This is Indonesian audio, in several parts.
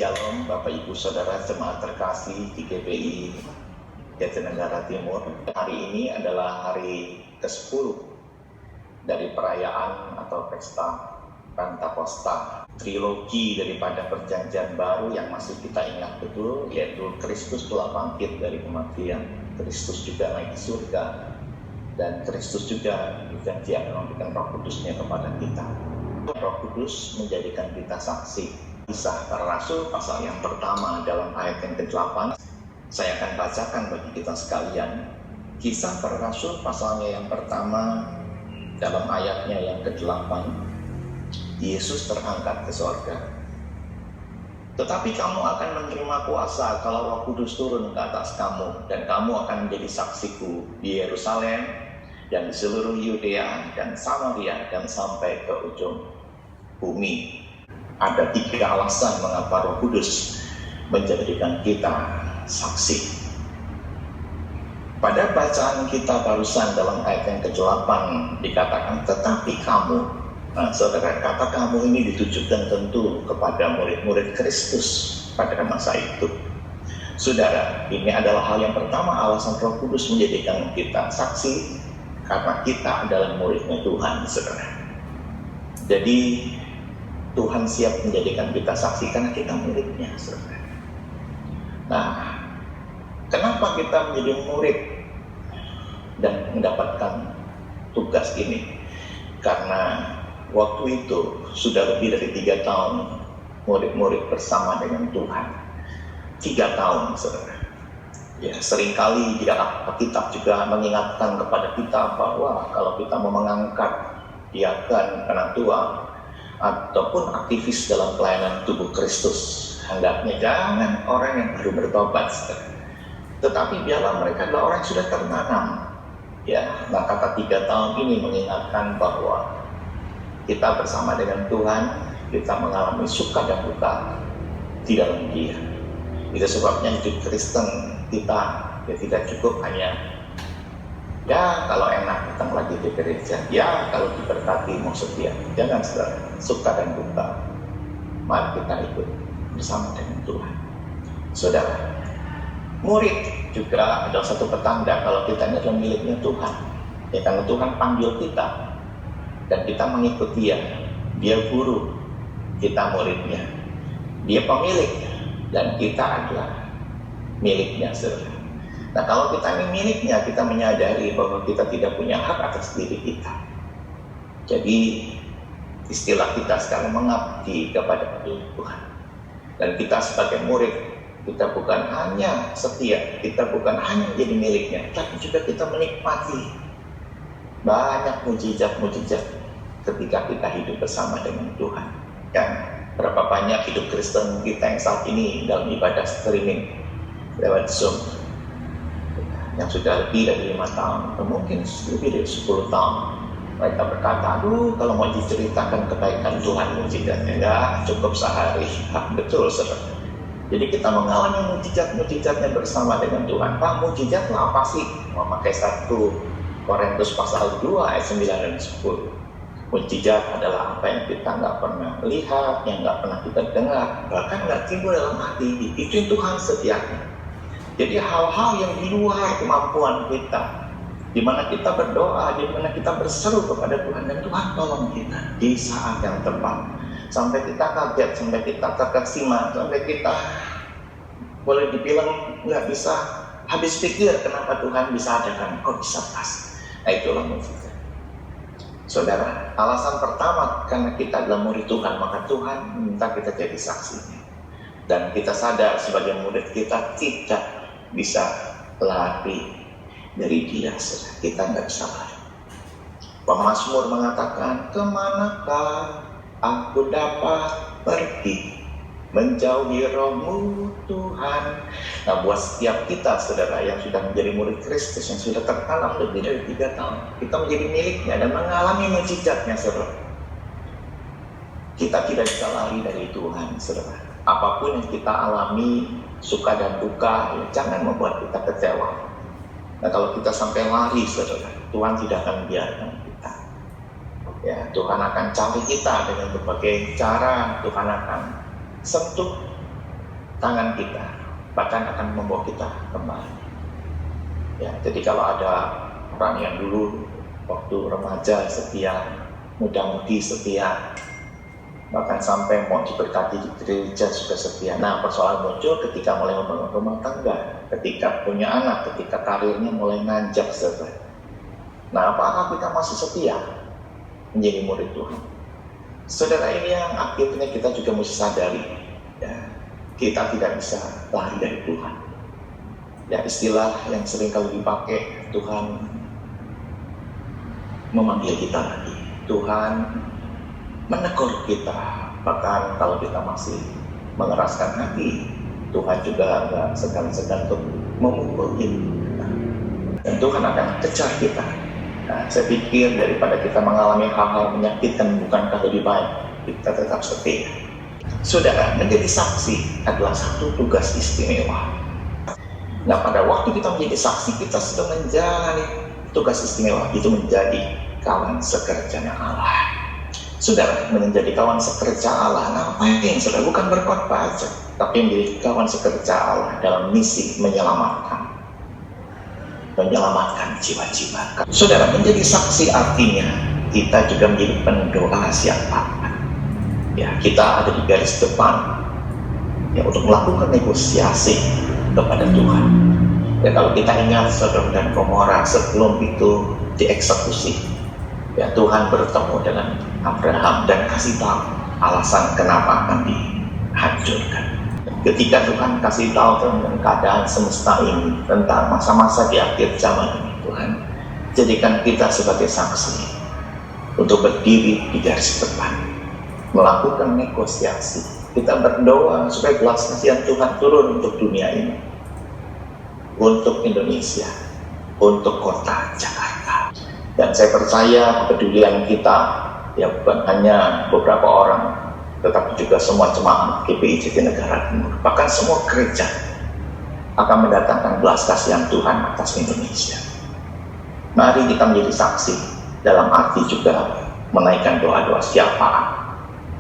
Shalom Bapak Ibu Saudara jemaat terkasih di GPI Jatinegara Timur. Hari ini adalah hari ke-10 dari perayaan atau pesta Pentakosta, trilogi daripada perjanjian baru yang masih kita ingat betul, yaitu Kristus telah bangkit dari kematian, Kristus juga naik ke surga, dan Kristus juga berjanji akan memberikan Roh Kudus-Nya kepada kita. Roh Kudus menjadikan kita saksi. Kisah Para Rasul pasal yang pertama dalam ayat yang ke-8, saya akan bacakan bagi kita sekalian. Kisah Para Rasul pasalnya yang pertama dalam ayatnya yang ke-8, Yesus terangkat ke sorga. Tetapi kamu akan menerima kuasa kalau Roh Kudus turun ke atas kamu, dan kamu akan menjadi saksiku di Yerusalem dan di seluruh Yudea dan Samaria dan sampai ke ujung bumi. Ada 3 alasan mengapa Roh Kudus menjadikan kita saksi. Pada bacaan kita barusan dalam ayat yang ke-8 dikatakan, tetapi kamu. Nah, saudara, kata kamu ini ditujukan tentu kepada murid-murid Kristus pada masa itu. Saudara, ini adalah hal yang pertama, alasan Roh Kudus menjadikan kita saksi, karena kita adalah muridnya Tuhan, saudara. Jadi Tuhan siap menjadikan kita saksi karena kita muridnya, saudara. Nah, kenapa kita menjadi murid dan mendapatkan tugas ini? Karena waktu itu sudah lebih dari 3 tahun murid-murid bersama dengan Tuhan. 3 tahun, saudara. Ya, seringkali di dalam Alkitab juga mengingatkan kepada kita bahwa kalau kita mau mengangkat diakan, penatua, ataupun aktivis dalam pelayanan tubuh Kristus, hendaknya jangan orang yang baru bertobat, tetapi biarlah mereka adalah orang yang sudah tertanam. Ya, nah kata 3 tahun ini mengingatkan bahwa kita bersama dengan Tuhan, kita mengalami suka dan duka di dalam Dia. Itu sebabnya hidup Kristen kita tidak cukup hanya ya kalau enak datang lagi di gereja, ya kalau diberkati mau setia. Jangan, saudara, suka dan duka mari kita ikut bersama dengan Tuhan. Saudara, murid juga adalah satu petanda kalau kita ini adalah miliknya Tuhan. Ya, karena Tuhan panggil kita dan kita mengikut Dia. Dia guru, kita muridnya. Dia pemilik dan kita adalah miliknya, saudara. Nah, kalau kita ini miliknya, kita menyadari bahwa kita tidak punya hak atas diri kita. Jadi istilah kita sekarang mengabdi kepada Tuhan. Dan kita sebagai murid, kita bukan hanya setia, kita bukan hanya menjadi miliknya, tapi juga kita menikmati banyak mujizat-mujizat ketika kita hidup bersama dengan Tuhan. Dan berapa banyak hidup Kristen kita yang saat ini dalam ibadah streaming lewat Zoom, yang sudah lebih dari 5 tahun, atau mungkin lebih dari 10 tahun. Mereka berkata, aduh kalau mau diceritakan kebaikan Tuhan mujizatnya, enggak cukup sehari. Betul, saudara. Jadi kita mengalami mujizat-mujizatnya bersama dengan Tuhan. Pak, mujizat apa sih? Memakai 1 Korintus pasal 2 ayat 9 dan 10. Mujizat adalah apa yang kita nggak pernah lihat, yang nggak pernah kita dengar, bahkan nggak timbul dalam hati. Itu yang Tuhan sediakan. Jadi hal-hal yang di luar kemampuan kita, di mana kita berdoa, di mana kita berseru kepada Tuhan, dan Tuhan tolong kita di saat yang tepat, sampai kita kaget, sampai kita terkesima, sampai kita boleh dibilang nggak bisa habis pikir kenapa Tuhan bisa adakan, kok bisa pas. Nah, itulah mujizat. Saudara, alasan pertama karena kita adalah murid Tuhan, maka Tuhan minta kita jadi saksinya. Dan kita sadar sebagai murid kita tidak bisa lari dari Dia, saudara. Kita nggak bisa lari. Pemazmur mengatakan, kemanakah aku dapat pergi menjauhi Roh-Mu Tuhan. Nah, buat setiap kita, saudara, yang sudah menjadi murid Kristus, yang sudah tertanam lebih dari 3 tahun, kita menjadi miliknya dan mengalami mujizatnya, saudara. Kita tidak bisa lari dari Tuhan, saudara. Apapun yang kita alami, suka dan duka, ya, jangan membuat kita kecewa. Nah, kalau kita sampai lari, saudara, Tuhan tidak akan biarkan kita. Ya, Tuhan akan cari kita dengan berbagai cara. Tuhan akan sentuh tangan kita, bahkan akan membawa kita kembali. Ya, jadi kalau ada orang yang dulu waktu remaja setia, muda-mudi setia, bahkan sampai mau diberkati di gereja juga setia. Nah, persoalan muncul ketika mulai membangun rumah tangga, ketika punya anak, ketika karirnya mulai nanjak, saudara. Nah, apakah kita masih setia menjadi murid Tuhan? Saudara, ini yang akhirnya kita juga mesti sadari, ya, kita tidak bisa lari dari Tuhan. Ya, istilah yang sering kali dipakai, Tuhan memanggil kita lagi, Tuhan menegur kita. Bahkan kalau kita masih mengeraskan hati, Tuhan juga nggak segan-segan untuk memukul kita. Dan Tuhan akan kejar kita. Nah, saya pikir daripada kita mengalami hal-hal menyakitkan, bukankah lebih baik kita tetap setia? Saudara, menjadi saksi adalah satu tugas istimewa. Nah, pada waktu kita menjadi saksi, kita sedang menjalani tugas istimewa, itu menjadi kawan sekerjanya Allah. Saudara, menjadi kawan sekerja Allah, ngapain? Saudara, bukan berkhotbah aja, tapi menjadi kawan sekerja Allah dalam misi menyelamatkan jiwa-jiwa. Saudara, menjadi saksi artinya kita juga menjadi pendoa siapa. Ya, kita ada di garis depan, ya, untuk melakukan negosiasi kepada Tuhan. Ya, kalau kita ingat Sodom dan Gomora sebelum itu dieksekusi, ya, Tuhan bertemu dengan Abraham dan kasih tahu alasan kenapa akan dihancurkan. Ketika Tuhan kasih tahu tentang keadaan semesta ini, tentang masa-masa di akhir zaman ini, Tuhan jadikan kita sebagai saksi untuk berdiri di garis depan, melakukan negosiasi. Kita berdoa supaya belas kasihan Tuhan turun untuk dunia ini, untuk Indonesia, untuk kota Jakarta. Dan saya percaya kepedulian kita, ya, bukan hanya beberapa orang, tetapi juga semua jemaat GPI Jatinegara Timur, bahkan semua gereja akan mendatangkan belas kasihan Tuhan atas Indonesia. Mari kita menjadi saksi, dalam arti juga menaikkan doa-doa syafaat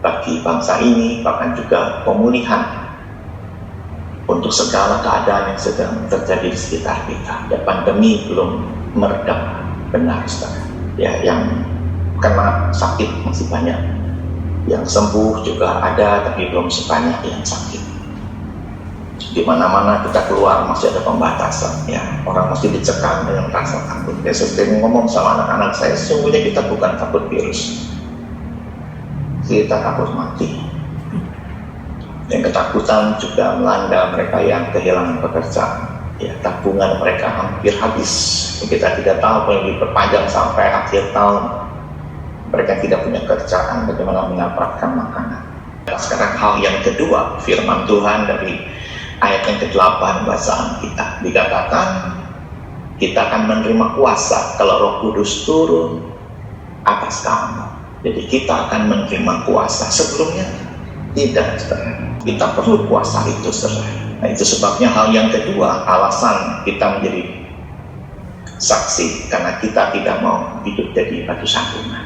bagi bangsa ini, bahkan juga pemulihan untuk segala keadaan yang sedang terjadi di sekitar kita. Ya, pandemi belum mereda benar, saudara. Ya, yang kena sakit masih banyak, yang sembuh juga ada, tapi belum sebanyak yang sakit. Di mana-mana kita keluar masih ada pembatasan, ya, orang masih dicekam dengan rasa takut. Ya, saya sering ngomong sama anak-anak saya, sesungguhnya kita bukan takut virus, kita takut mati. Dan ketakutan juga melanda mereka yang kehilangan pekerjaan. Ya, tabungan mereka hampir habis. Kita tidak tahu yang diperpanjang sampai akhir tahun. Mereka tidak punya kerjaan, bagaimana mendapatkan makanan. Dan sekarang hal yang kedua, firman Tuhan dari ayat yang ke-8 bacaan kita, dikatakan kita akan menerima kuasa kalau Roh Kudus turun atas kamu. Jadi kita akan menerima kuasa. Sebelumnya tidak, saudara. Kita perlu kuasa itu, saudara. Nah, itu sebabnya hal yang kedua, alasan kita menjadi saksi, karena kita tidak mau hidup jadi batu sandungan.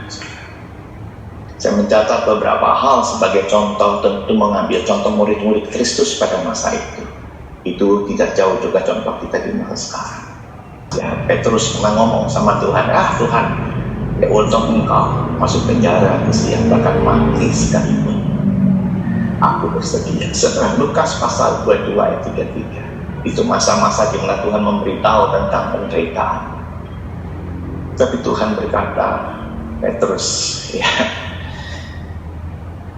Saya mencatat beberapa hal sebagai contoh, tentu mengambil contoh murid-murid Kristus pada masa itu. Itu tidak jauh juga contoh kita di masa sekarang. Ya, Petrus pernah ngomong sama Tuhan, Tuhan, ya, untuk engkau masuk penjara, kesian, bahkan mati sekalipun, aku bersedia. Setelah Lukas pasal 22 ayat 33, itu masa-masa di mana Tuhan memberitahu tentang penderitaan. Tapi Tuhan berkata, Petrus, ya,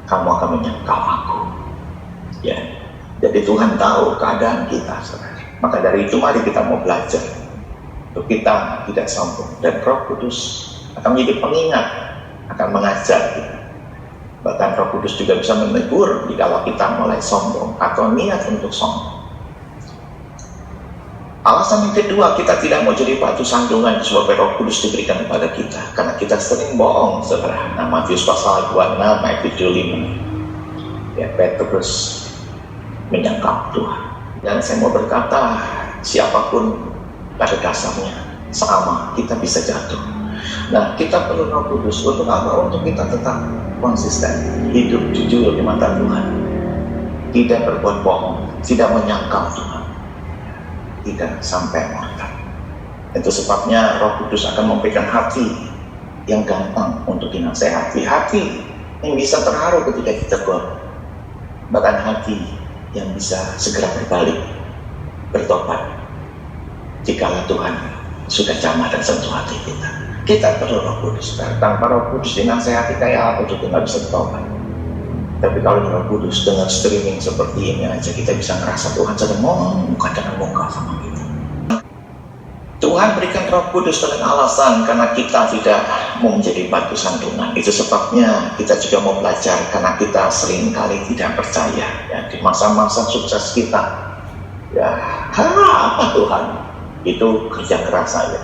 kamu akan menyangkal aku. Ya, jadi Tuhan tahu keadaan kita, saudara. Maka dari itu mari kita mau belajar untuk kita tidak sombong, dan Roh Kudus akan menjadi pengingat, akan mengajar kita. Bahkan Roh Kudus juga bisa menegur jika kita mulai sombong atau niat untuk sombong. Alasan yang kedua, kita tidak mau jadi batu sandungan sebab Roh Kudus diberikan kepada kita, karena kita sering bohong, saudara. Nah, Matius pasal 26 ayat 75, ya, Petrus menyangkal Tuhan. Dan saya mau berkata, siapapun pada dasarnya sama, kita bisa jatuh. Nah, kita perlu Roh Kudus untuk apa? Untuk kita tetap konsisten, hidup jujur di mata Tuhan. tidak berbuat bohong, tidak menyangkal Tuhan, tidak sampai murtad. Itu sebabnya Roh Kudus akan memberikan hati yang gampang untuk dinasehati, hati yang bisa terharu ketika kita bahkan hati yang bisa segera berbalik, bertobat jikalau Tuhan sudah jamah dan sentuh hati kita. Kita perlu Roh Kudus. Tanpa Roh Kudus dinasehati kayak apa juga nggak bisa bertobat. Tapi kalau Roh Kudus dengan streaming seperti ini aja, kita bisa ngerasa Tuhan sedang ngomong muka dengan muka sama kita. Tuhan berikan Roh Kudus dengan alasan karena kita tidak mau menjadi batu sandungan. Itu sebabnya kita juga mau belajar, karena kita sering kali tidak percaya ya, di masa-masa sukses kita. Ya, apa Tuhan? Itu kerja keras saya.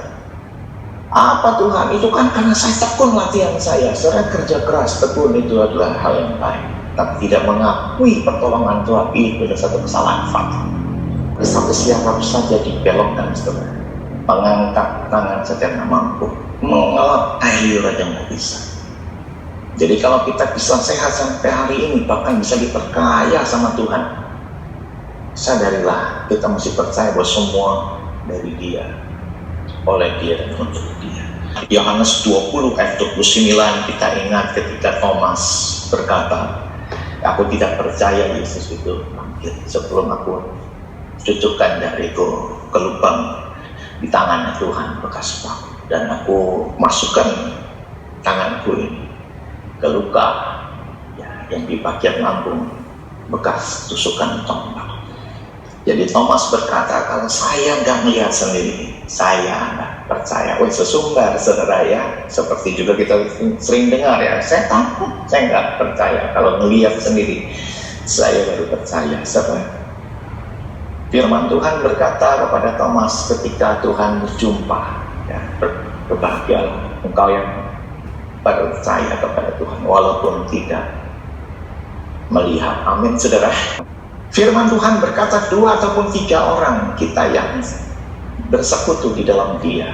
Apa Tuhan? Itu kan karena saya tekun latihan saya. Saya kerja keras, tekun itu adalah hal yang baik. Tapi tidak mengakui pertolongan Tuhan itu adalah satu kesalahan fatal. Sampai siapa saja dibelokkan sebenarnya. Mengangkat tangan saja nggak mampu, mengelap air liur aja nggak bisa. Jadi kalau kita bisa sehat sampai hari ini, bahkan bisa diperkaya sama Tuhan, sadarilah kita mesti percaya bahwa semua dari Dia, oleh Dia dan untuk Dia. Yohanes 20 ayat 29 kita ingat ketika Thomas berkata, aku tidak percaya Yesus itu bangkit sebelum aku cucukkan jariku ke lubang di tangan Tuhan bekas paku, dan aku masukkan tanganku ini ke luka ya, yang di bagian lambung bekas tusukan tombak. Jadi Thomas berkata, kalau saya nggak melihat sendiri, saya nggak percaya. Sesumbar saudara ya, seperti juga kita sering dengar ya, saya takut, saya nggak percaya. Kalau melihat sendiri, saya baru percaya. Saudara, firman Tuhan berkata kepada Thomas ketika Tuhan berjumpa, ya, berbahagialah engkau yang percaya kepada Tuhan walaupun tidak melihat. Amin saudara. Firman Tuhan berkata 2 ataupun 3 orang kita yang bersekutu di dalam Dia,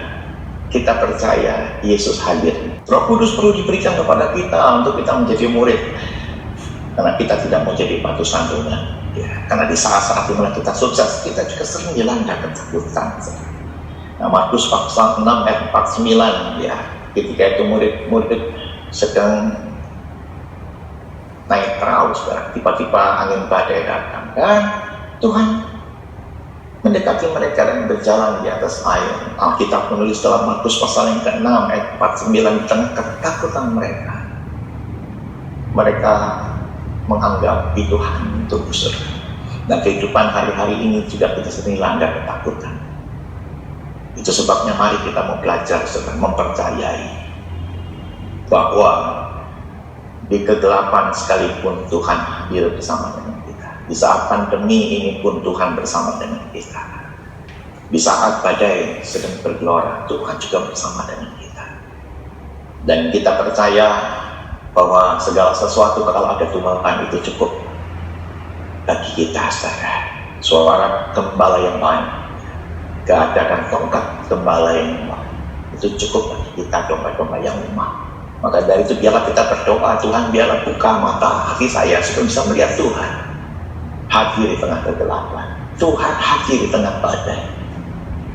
kita percaya Yesus hadir. Roh Kudus perlu diberikan kepada kita untuk kita menjadi murid, karena kita tidak mau jadi batu sandungan. Ya, karena di saat-saat dimana kita sukses, kita juga sering dilanda ketakutan. Nah, Markus pasal 6 ayat 49 ya, ketika itu murid-murid sedang naik perahu, tiba-tiba angin badai datang dan Tuhan mendekati mereka dan berjalan di atas air. Alkitab menulis dalam Markus pasal yang ke-6 ayat 49, di tengah ketakutan mereka menganggap itu hantu surga. Dan kehidupan hari-hari ini juga kita sering dilanda ketakutan. Itu sebabnya mari kita mau belajar serta mempercayai bahwa di kegelapan sekalipun Tuhan hadir bersama dengan kita. Di saat pandemi ini pun Tuhan bersama dengan kita. Di saat badai sedang bergelora, Tuhan juga bersama dengan kita. Dan kita percaya bahwa segala sesuatu kalau ada Tuhan itu cukup bagi kita, saudara. Suara gembala yang lain, keadaan tongkat gembala yang lain, itu cukup bagi kita, domba-domba yang lemah. Maka dari itu biarlah kita berdoa, Tuhan biarlah buka mata hati saya supaya bisa melihat Tuhan hadir di tengah kegelapan, Tuhan hadir di tengah badai,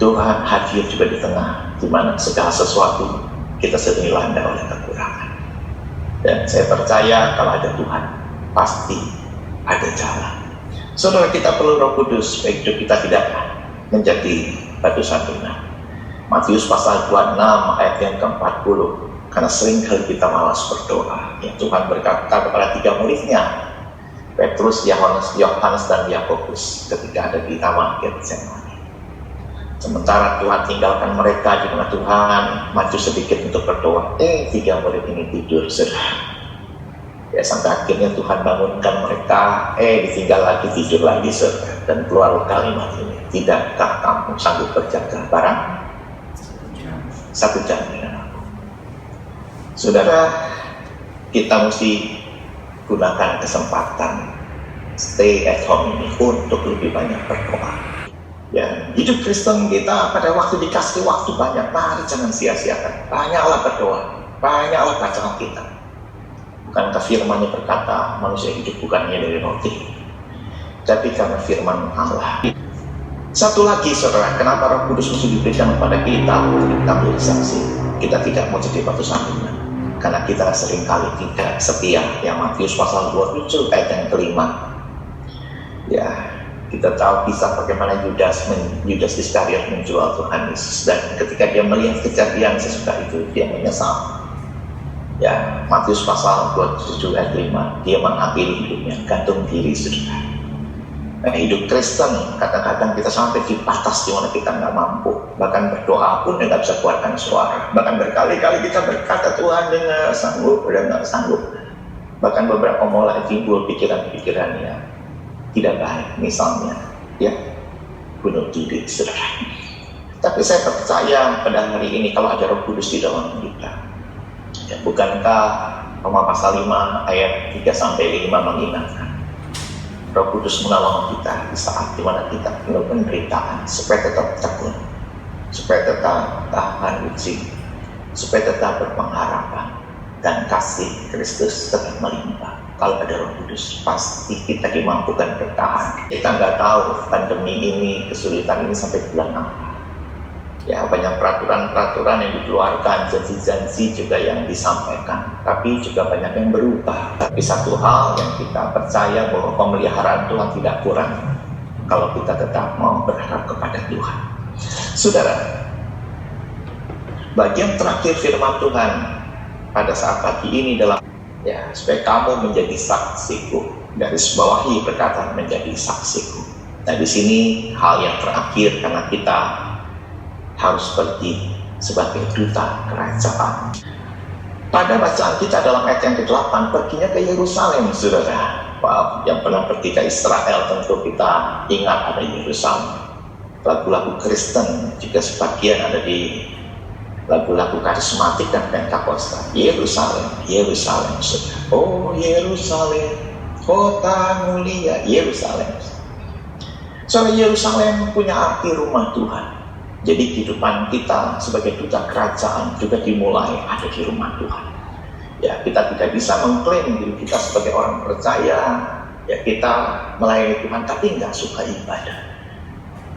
Tuhan hadir juga di tengah di mana segala sesuatu kita sedang dilanda oleh kekurangan. Dan saya percaya kalau ada Tuhan pasti ada jalan. Saudara, kita perlu Roh Kudus supaya hidup kita tidak menjadi batu sandungan. Matius pasal 26 ayat yang ke-40, karena sering kali kita malas berdoa. Ya, Tuhan berkata kepada 3 muridnya, Petrus, Yohanes dan Yakobus, ketika ada di taman Getsemani. Sementara Tuhan tinggalkan mereka di mana Tuhan maju sedikit untuk berdoa. 3 murid ini tidur sudah. Ya, sampai akhirnya Tuhan bangunkan mereka. Ditinggal lagi, tidur lagi sudah. Dan keluar kalimat ini, tidakkah kamu sanggup berjaga barang 1 jam dengan aku? Saudara, kita mesti gunakan kesempatan stay at home ini untuk lebih banyak berdoa. Ya, hidup Kristen kita pada waktu dikasih waktu banyak, mari jangan sia-siakan. Banyaklah berdoa, banyaklah baca Alkitab. Bukankah firman-Nya berkata, manusia hidup bukannya dari roti, tapi karena firman Allah. Satu lagi saudara, kenapa Roh Kudus mesti diberikan kepada kita untuk kita menjadi saksi? Kita tidak mau jadi batu sandungan, karena kita seringkali tidak setia. Yang Matius pasal 27 ayat yang kelima. Ya, kita tahu kisah bagaimana Yudas Iskariot menjual Tuhan Yesus, dan ketika dia melihat kejadian sesudah itu, dia menyesal. Ya, Matius pasal 27 ayat 5, dia mengakhiri hidupnya, gantung diri saudara. Nah, hidup Kristen kadang-kadang kita sampai di batas di mana kita nggak mampu, bahkan berdoa pun nggak bisa keluarkan suara. Bahkan berkali-kali kita berkata, Tuhan nggak sanggup, udah nggak sanggup. Bahkan beberapa mulai timbul pikiran-pikiran yang tidak baik, misalnya ya bunuh diri saudara. Tapi saya percaya pada hari ini kalau ada Roh Kudus di dalam kita, ya, bukankah Roma pasal 5 ayat 3-5 mengingatkan Roh Kudus menolong kita di saat dimana kita penuh penderitaan, supaya tetap tekun, supaya tetap tahan uji, supaya tetap berpengharapan, dan kasih Kristus tetap melimpah. Kalau ada Roh Kudus, pasti kita dimampukan bertahan. Kita nggak tahu pandemi ini, kesulitan ini sampai bulan apa. Ya, banyak peraturan-peraturan yang dikeluarkan, janji-janji juga yang disampaikan, tapi juga banyak yang berubah. Tapi satu hal yang kita percaya, bahwa pemeliharaan Tuhan tidak kurang kalau kita tetap mau berharap kepada Tuhan. Saudara, bagian terakhir firman Tuhan pada saat pagi ini dalam, ya, supaya kamu menjadi saksiku, garis bawahi perkataan menjadi saksiku. Nah, di sini hal yang terakhir, karena kita harus pergi sebagai duta kerajaan. Pada bacaan kita dalam ayat yang ke-8, perginya ke Yerusalem, saudara. Wow, yang pernah pergi ke Israel tentu kita ingat ada Yerusalem. Lagu-lagu Kristen juga sebagian ada di lagu-lagu karismatik dan Pentakosta. Yerusalem, Yerusalem, saudara. Oh Yerusalem, kota mulia, Yerusalem. Soalnya Yerusalem punya arti rumah Tuhan. Jadi kehidupan kita sebagai duta kerajaan juga dimulai ada di rumah Tuhan. Ya, kita tidak bisa mengklaim diri kita sebagai orang percaya. Ya, kita melayani Tuhan tapi nggak suka ibadah,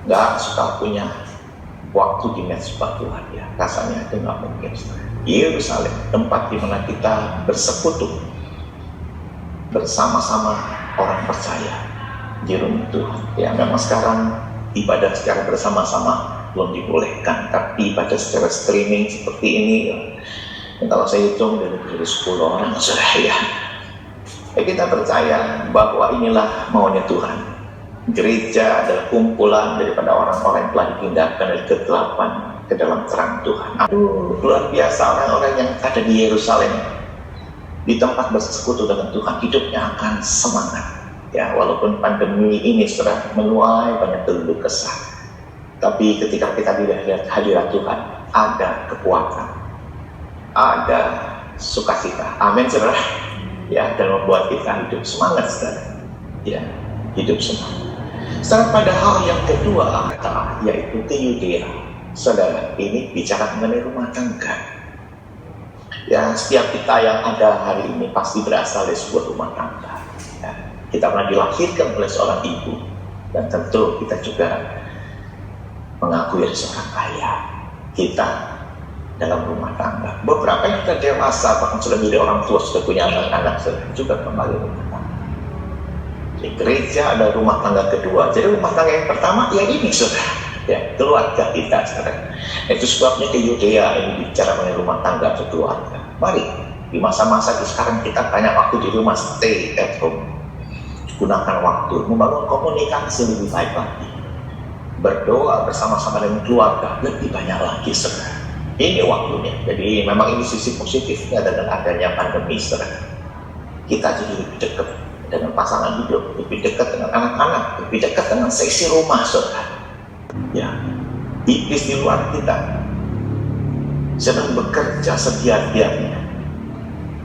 nggak suka punya waktu di mezbah Tuhan. Ya, rasanya itu nggak mungkin. Yerusalem, tempat di mana kita bersekutu bersama-sama orang percaya di rumah Tuhan. Ya, memang sekarang ibadah secara bersama-sama belum dibolehkan, tapi ibadah secara streaming seperti ini, ya, kalau saya hitung dari 10 orang saudara, ya, kita percaya bahwa inilah maunya Tuhan. Gereja adalah kumpulan daripada orang-orang yang telah dipindahkan dari kegelapan ke dalam terang Tuhan. Aduh, luar biasa orang-orang yang ada di Yerusalem, di tempat bersekutu dengan Tuhan, hidupnya akan semangat. Ya, walaupun pandemi ini sudah menuai banyak keluh kesah, tapi ketika kita lihat hadirat Tuhan, ada kekuatan, ada sukacita. Amin, saudara. Ya, dan membuat kita hidup semangat, saudara. Ya, hidup semangat. Saudara, pada hal yang kedua, yaitu ke Yudea. Saudara, ini bicara mengenai rumah tangga. Ya, setiap kita yang ada hari ini pasti berasal dari sebuah rumah tangga. Ya, kita pernah dilahirkan oleh seorang ibu, dan tentu kita juga mengakui seorang ayah. Kita dalam rumah tangga. Beberapa yang sudah dewasa, bahkan sudah menjadi orang tua, sudah punya anak-anak, juga kembali rumah tangga. Di gereja ada rumah tangga kedua. Jadi rumah tangga yang pertama, ya ini saudara, ya, keluarga kita, saudara. Itu sebabnya ke Yudea ini bicara mengenai rumah tangga atau keluarga. Mari, di masa-masa sekarang kita banyak waktu di rumah, stay at home. Gunakan waktu membangun komunikasi lebih baik lagi. Berdoa bersama-sama dengan keluarga lebih banyak lagi, saudara. Ini waktunya. Jadi memang ini sisi positifnya dengan adanya pandemi, saudara. Kita jadi lebih dekat dengan pasangan hidup, lebih dekat dengan anak-anak, lebih dekat dengan seisi rumah, saudara. Ya, iblis di luar kita sedang bekerja segiat-giatnya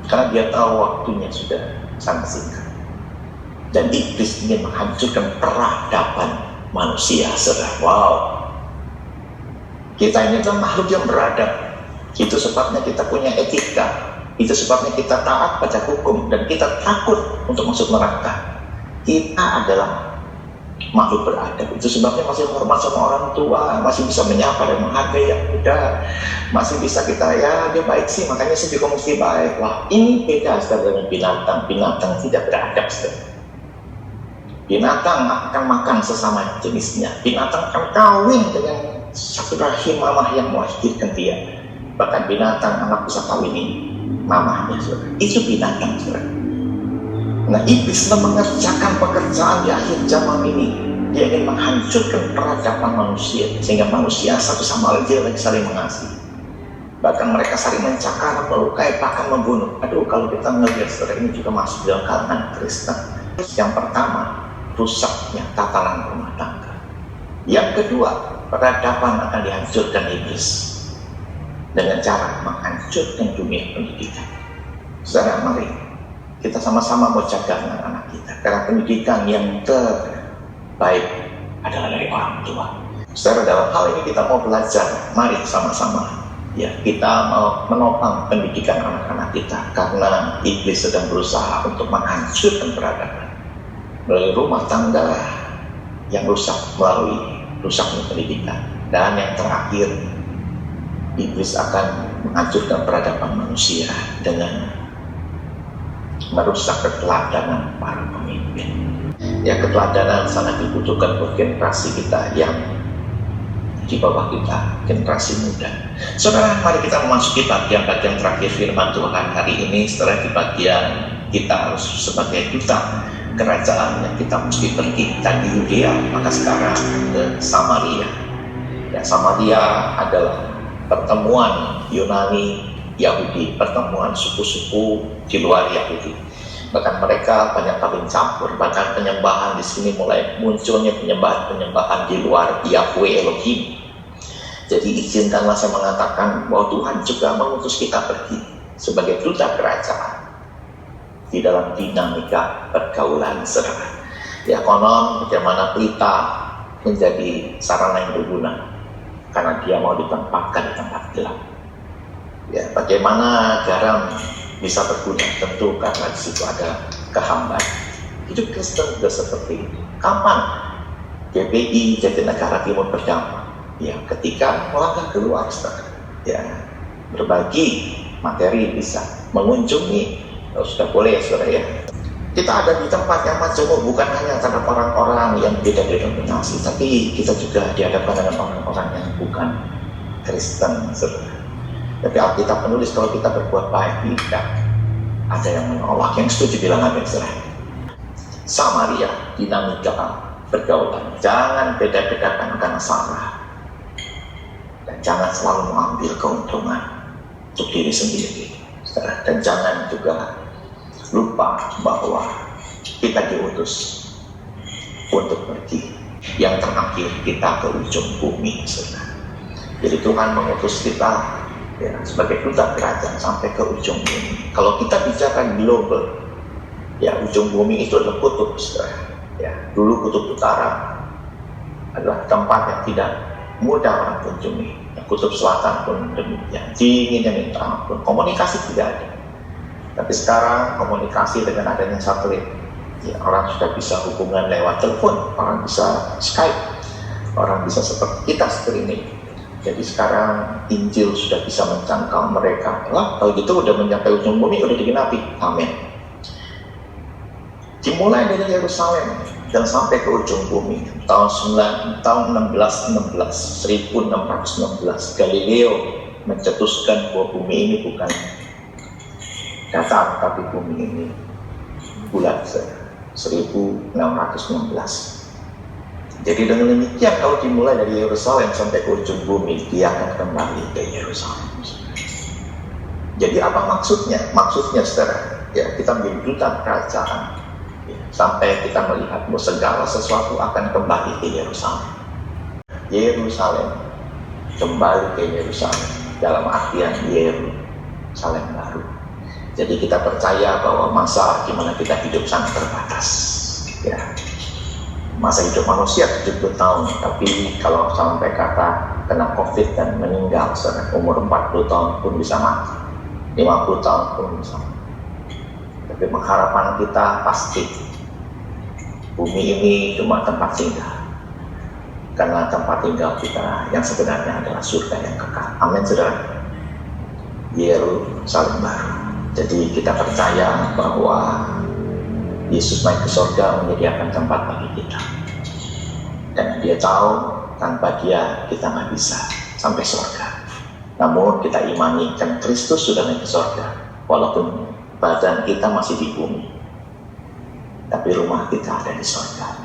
karena dia tahu waktunya sudah sangat singkat, dan iblis ingin menghancurkan peradaban manusia, saudara. Wow, kita ini adalah makhluk yang beradab. Itu sebabnya kita punya etika. Itu sebabnya kita taat pada hukum dan kita takut untuk masuk neraka. Kita adalah makhluk beradab. Itu sebabnya masih hormat sama orang tua, masih bisa menyapa dan menghargai yang muda, masih bisa kita, ya dia baik sih, makanya saya juga mesti baik. Wah, ini beda dengan binatang. Binatang tidak beradab, saudara. Binatang akan makan sesama jenisnya. Binatang akan kawin dengan satu rahim mamah yang melahirkan dia. Bahkan binatang anak bisa kawinin mamahnya, saudara. Itu binatang, saudara. Nah, iblis mengerjakan pekerjaan di akhir zaman ini. Dia ingin menghancurkan peradaban manusia, sehingga manusia satu sama lain tidak lagi saling mengasihi. Bahkan mereka saling mencakar, melukai, bahkan membunuh. Aduh, kalau kita melihat, saudara, ini juga masuk dalam kalangan Kristen. Yang pertama, rusaknya tatanan rumah tangga. Yang kedua, peradaban akan dihancurkan iblis dengan cara menghancurkan dunia pendidikan. Saudara, mari kita sama-sama mau jaga anak-anak kita, karena pendidikan yang terbaik adalah dari orang tua. Saudara, dalam hal ini kita mau belajar, mari sama-sama ya, kita mau menopang pendidikan anak-anak kita, karena iblis sedang berusaha untuk menghancurkan peradaban melalui rumah tangga yang rusak, melalui rusaknya pendidikan. Dan yang terakhir, iblis akan menghancurkan peradaban manusia dengan merusak keteladanan para pemimpin. Ya, keteladanan sangat dibutuhkan buat generasi kita yang di bawah kita, generasi muda. Saudara, mari kita memasuki bagian-bagian terakhir firman Tuhan hari ini. Setelah di bagian kita harus sebagai duta kerajaan yang kita mesti pergi dan di Yudea, maka sekarang ke Samaria. Ya, Samaria adalah pertemuan Yunani Yahudi, pertemuan suku-suku di luar Yahudi. Bahkan mereka banyak kawin campur. Bahkan penyembahan di sini mulai munculnya penyembahan di luar Yahweh Elohim. Jadi izinkanlah saya mengatakan bahwa Tuhan juga mengutus kita pergi sebagai duta kerajaan di dalam dinamika pergaulan, saudara. Ya, konon bagaimana pelita menjadi sarana yang berguna karena dia mau ditempatkan di tempat gelap. Ya, bagaimana garam bisa berguna? Tentu karena di situ ada kehambaan. Hidup Kristen juga seperti itu. Kapan GBI Jatinegara Timur berdamai? Ya, ketika melangkah keluar, saudara. Ya, berbagi materi bisa, mengunjungi, sudah boleh ya, saudara ya. Kita ada di tempat yang majemuk, bukan hanya terhadap orang-orang yang beda denominasi, tapi kita juga dihadapkan dengan orang-orang yang bukan Kristen, saudara. Tapi Alkitab menulis kalau kita berbuat baik, tidak ada yang menolak. Yang setuju bilang amin, saudara. Samaria, dinamika pergaulan. Jangan beda-bedakan karena salah. Dan jangan selalu mengambil keuntungan untuk diri sendiri, saudara. Dan jangan juga lupa bahwa kita diutus untuk pergi. Yang terakhir, kita ke ujung bumi, saudara. Jadi Tuhan mengutus kita ya, sebagai duta kerajaan sampai ke ujung bumi. Kalau kita bicara global, ya ujung bumi itu adalah kutub, saudara. Ya, dulu kutub utara adalah tempat yang tidak mudah orang kunjungi. Ya, kutub selatan pun demikian, dinginnya minta ampun, komunikasi tidak ada. Tapi sekarang komunikasi dengan adanya satelit, ya, orang sudah bisa hubungan lewat telepon, orang bisa Skype, orang bisa seperti kita streaming. Jadi sekarang Injil sudah bisa menjangkau mereka. Wah, kalau gitu udah mencapai ujung bumi, udah digenapi. Amin. Dimulai dari Yerusalem dan sampai ke ujung bumi. Tahun 1616, Galileo mencetuskan bahwa bumi ini bukan datar, tapi bumi ini bulat. 1616. Jadi dengan demikian, kalau dimulai dari Yerusalem sampai ke ujung bumi, dia akan kembali ke Yerusalem. Jadi apa maksudnya? Maksudnya, saudara, ya, kita menjadi duta kerajaan ya, sampai kita melihat bahwa segala sesuatu akan kembali ke Yerusalem. Yerusalem kembali ke Yerusalem dalam artian Yerusalem baru. Jadi kita percaya bahwa masa di mana kita hidup sangat terbatas. Ya. Masa hidup manusia 70 tahun, tapi kalau sampai kata kena COVID dan meninggal, umur 40 tahun pun bisa mati, 50 tahun pun bisa mati. Tapi pengharapan kita pasti Bumi ini cuma tempat singgah, karena tempat tinggal kita yang sebenarnya adalah surga yang kekal. Amin, saudara. Yerusalem baru. Jadi kita percaya bahwa Yesus naik ke surga menyediakan tempat bagi kita, dan Dia tahu tanpa Dia kita nggak bisa sampai surga. Namun kita imani kan Kristus sudah naik ke surga, walaupun badan kita masih di bumi, tapi rumah kita ada di surga.